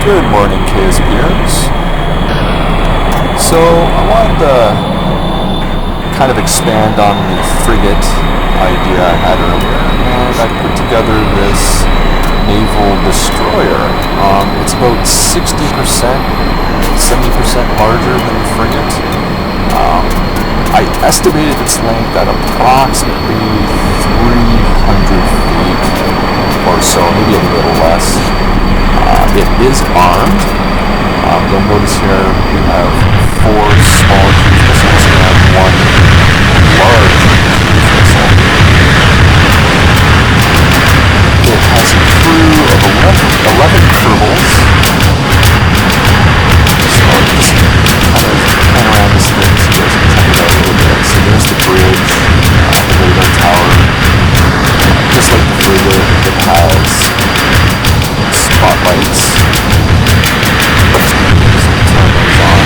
Good morning, KSPers. So, I wanted to kind of expand on the frigate idea I had earlier, and I put together this naval destroyer. It's about 60%, 70% larger than the frigate. I estimated its length at approximately 300 feet or so, maybe a little less. It is armed. You'll notice here we have 4 small cruise missiles and 1 large cruise missile. It has a crew of 11 Kerbals. So I'll just kind of pan around this thing so you guys can check it out a little bit. So there's the bridge, the radar tower. Just like the frigate, it has spotlights. Just turn those on.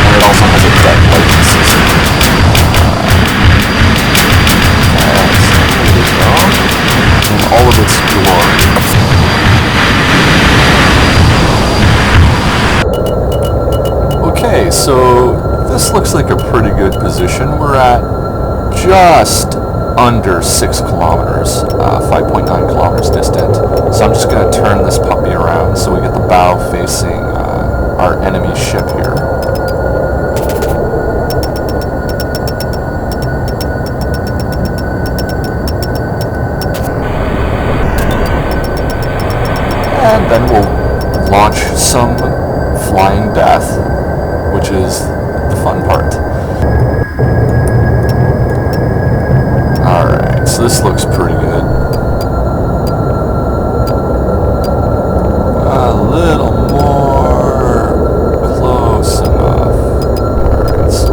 And it also has a deck lighting system. In all of its glory. Okay, so this looks like a pretty good position. We're at just under 6 kilometers, 5.9 kilometers distant. So I'm just going to turn this puppy around so we get the bow facing our enemy ship here. And then we'll launch some flying death, which is the fun part. Alright, so this looks pretty good. A little more close enough. Alright, so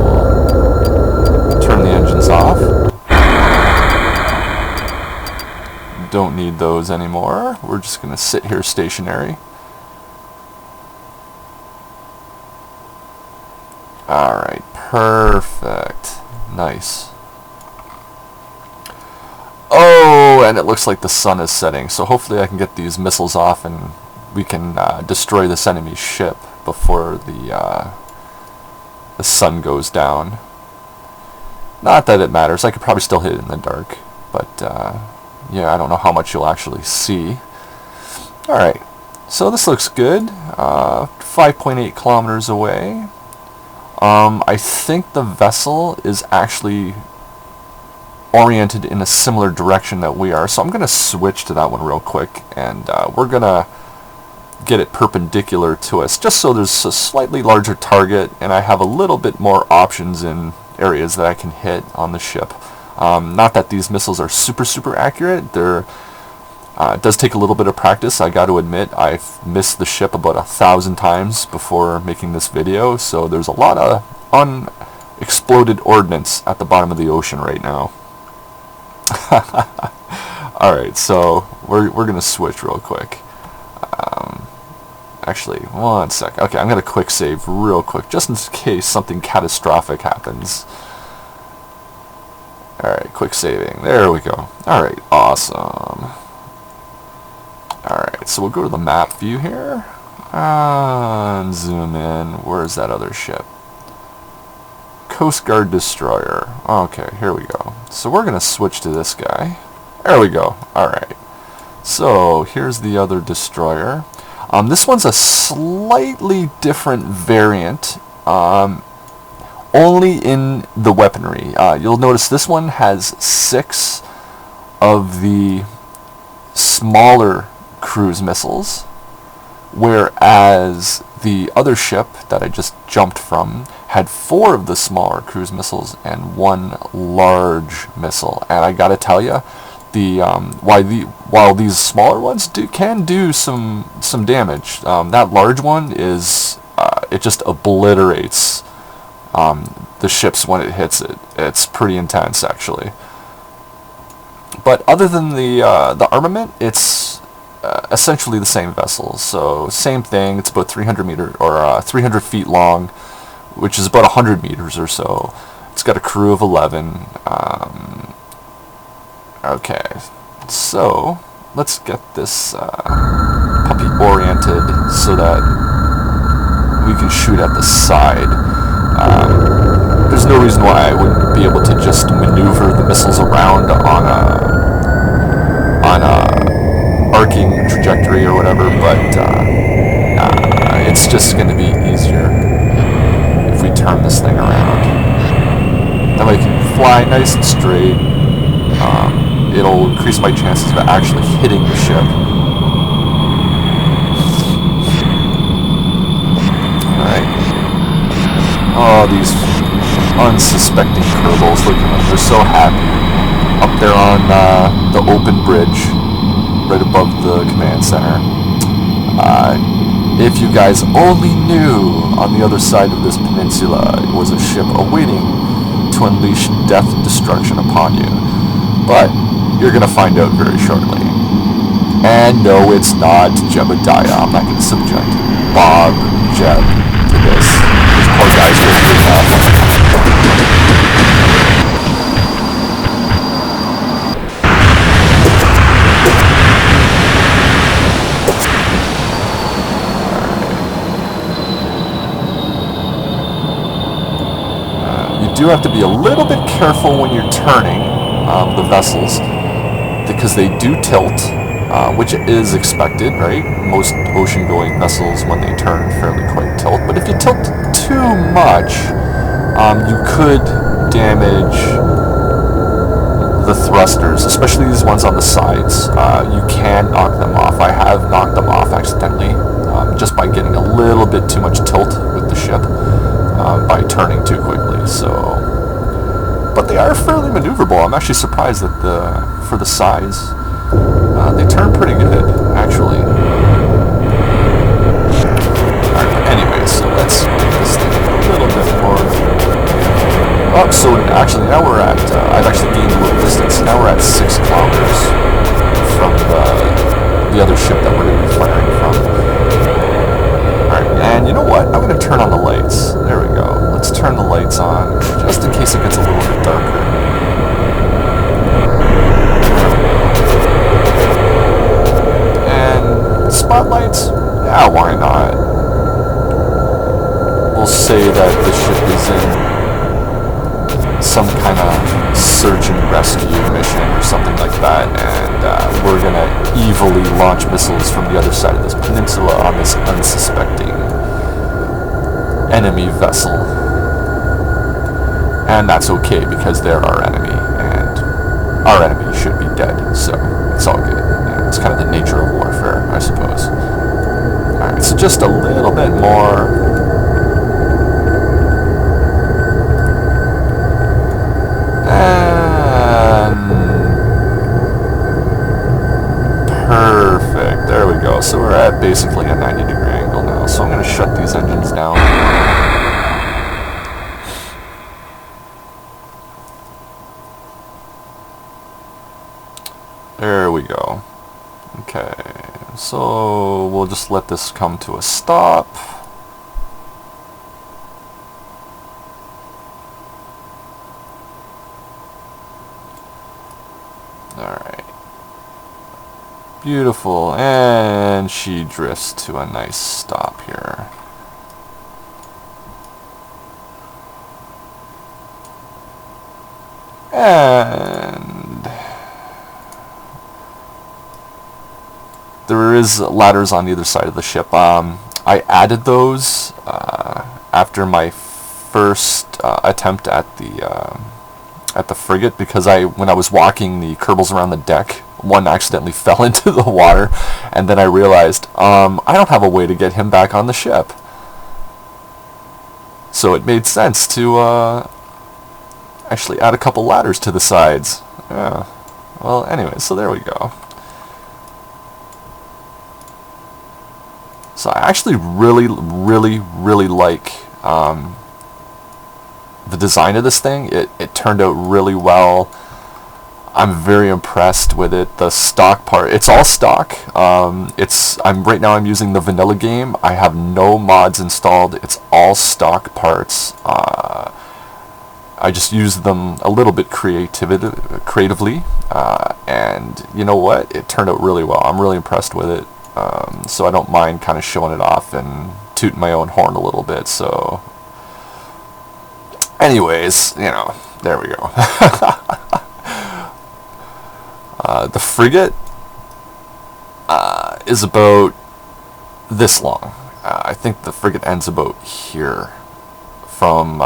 we'll turn the engines off. Don't need those anymore. We're just going to sit here stationary. Alright, perfect. Nice. Oh, and it looks like the sun is setting, so hopefully I can get these missiles off and we can destroy this enemy ship before the sun goes down. Not that it matters. I could probably still hit it in the dark, but yeah, I don't know how much you'll actually see. Alright, so this looks good. 5.8 kilometers away. I think the vessel is actually oriented in a similar direction that we are, so I'm going to switch to that one real quick, and we're going to get it perpendicular to us, just so there's a slightly larger target, and I have a little bit more options in areas that I can hit on the ship. Not that these missiles are super accurate. It does take a little bit of practice. I got to admit, I've missed the ship about 1,000 times before making this video, so there's a lot of unexploded ordnance at the bottom of the ocean right now. Alright, so we're going to switch real quick. Actually, one sec. Okay, I'm going to quick save real quick, just in case something catastrophic happens. Alright, quick saving. There we go. Alright, awesome. Alright, so we'll go to the map view here. And zoom in. Where's that other ship? Coast Guard Destroyer. Okay, here we go. So we're going to switch to this guy. There we go. Alright. So, here's the other destroyer. This one's a slightly different variant. Only in the weaponry. You'll notice this one has 6 of the smaller cruise missiles, whereas the other ship that I just jumped from had 4 of the smaller cruise missiles and 1 large missile. And I gotta tell you, while these smaller ones can do some damage, that large one is it just obliterates the ships when it hits it. It's pretty intense, actually. But other than the armament, it's essentially the same vessel. So same thing. It's about 300 feet long, which is about 100 meters or so. It's got a crew of 11. Okay, so let's get this puppy oriented so that we can shoot at the side. There's no reason why I wouldn't be able to just maneuver the missiles around on a arcing trajectory or whatever, but it's just going to be easier if we turn this thing around. That way I can fly nice and straight. It'll increase my chances of actually hitting the ship. Alright. Oh, these unsuspecting Kerbals, look at them, they're so happy. Up there on the open bridge, right above the command center. If you guys only knew on the other side of this peninsula was a ship awaiting to unleash death and destruction upon you. But you're going to find out very shortly. And no, it's not Jebediah. I'm not going to subject Bob, Jeb to this. These poor guys are getting up. You do have to be a little bit careful when you're turning the vessels, because they do tilt, which is expected, right? Most ocean-going vessels, when they turn, fairly quite tilt. But if you tilt too much, you could damage the thrusters, especially these ones on the sides. You can knock them off. I have knocked them off accidentally, just by getting a little bit too much tilt with the ship, by turning too quickly. So, but they are fairly maneuverable. I'm actually surprised that for the size, they turn pretty good, actually. Alright, anyway, so let's make this thing a little bit more. Oh, so actually now we're at, I've actually gained a little distance. Now we're at 6 kilometers from the other ship that we're going to be firing from. Alright, and you know what? I'm going to turn on the lights. There we go. Let's turn the lights on, just in case it gets a little bit darker. And spotlights? Yeah, why not? We'll say that the ship is in some kind of search and rescue mission or something like that, and we're going to evilly launch missiles from the other side of this peninsula on this unsuspecting enemy vessel. And that's okay, because they're our enemy, and our enemy should be dead, so it's all good. Yeah, it's kind of the nature of warfare, I suppose. Alright, so just a little bit more. Perfect, there we go. So we're at basically a 90-degree angle now, so I'm going to shut these engines down. There we go. Okay, so we'll just let this come to a stop. Alright. Beautiful, and she drifts to a nice stop here. And there is ladders on either side of the ship. I added those after my first attempt at the frigate, because when I was walking the Kerbals around the deck, one accidentally fell into the water, and then I realized I don't have a way to get him back on the ship. So it made sense to actually add a couple ladders to the sides. Yeah. Well, anyway, so there we go. So I actually really like the design of this thing. It turned out really well. I'm very impressed with it. The stock part, it's all stock. Right now I'm using the vanilla game. I have no mods installed. It's all stock parts. I just used them a little bit creatively, and you know what? It turned out really well. I'm really impressed with it, so I don't mind kind of showing it off and tooting my own horn a little bit. So, anyways, you know, there we go. The frigate is about this long. I think the frigate ends about here, from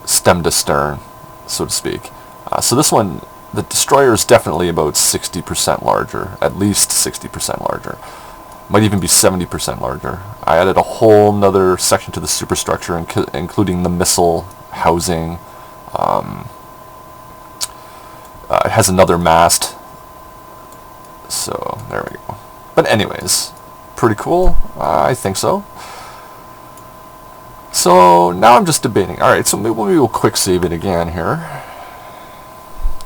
stem to stern, so to speak. So this one, the destroyer is definitely about 60% larger, at least 60% larger. Might even be 70% larger. I added a whole nother section to the superstructure, including the missile housing. It has another mast. So there we go. But anyways, pretty cool. I think so. So now I'm just debating. Alright, so maybe we'll quick save it again here,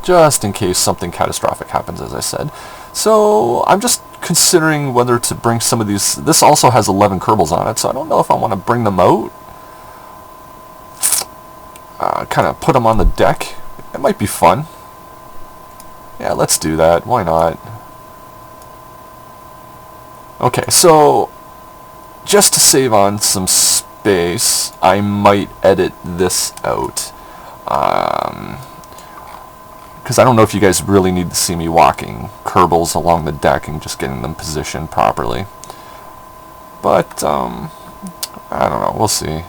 just in case something catastrophic happens, as I said. So I'm just considering whether to bring some of these. This also has 11 Kerbals on it, so I don't know if I want to bring them out. Kind of put them on the deck. It might be fun. Yeah, let's do that. Why not? Okay, so just to save on some space, I might edit this out. Because I don't know if you guys really need to see me walking Kerbals along the deck and just getting them positioned properly. But, I don't know. We'll see.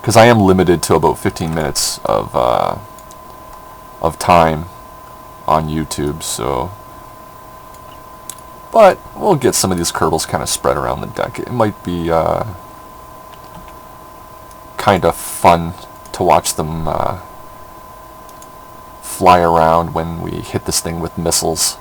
Because I am limited to about 15 minutes of time on YouTube, so... But we'll get some of these Kerbals kind of spread around the deck. It might be kind of fun to watch them fly around when we hit this thing with missiles.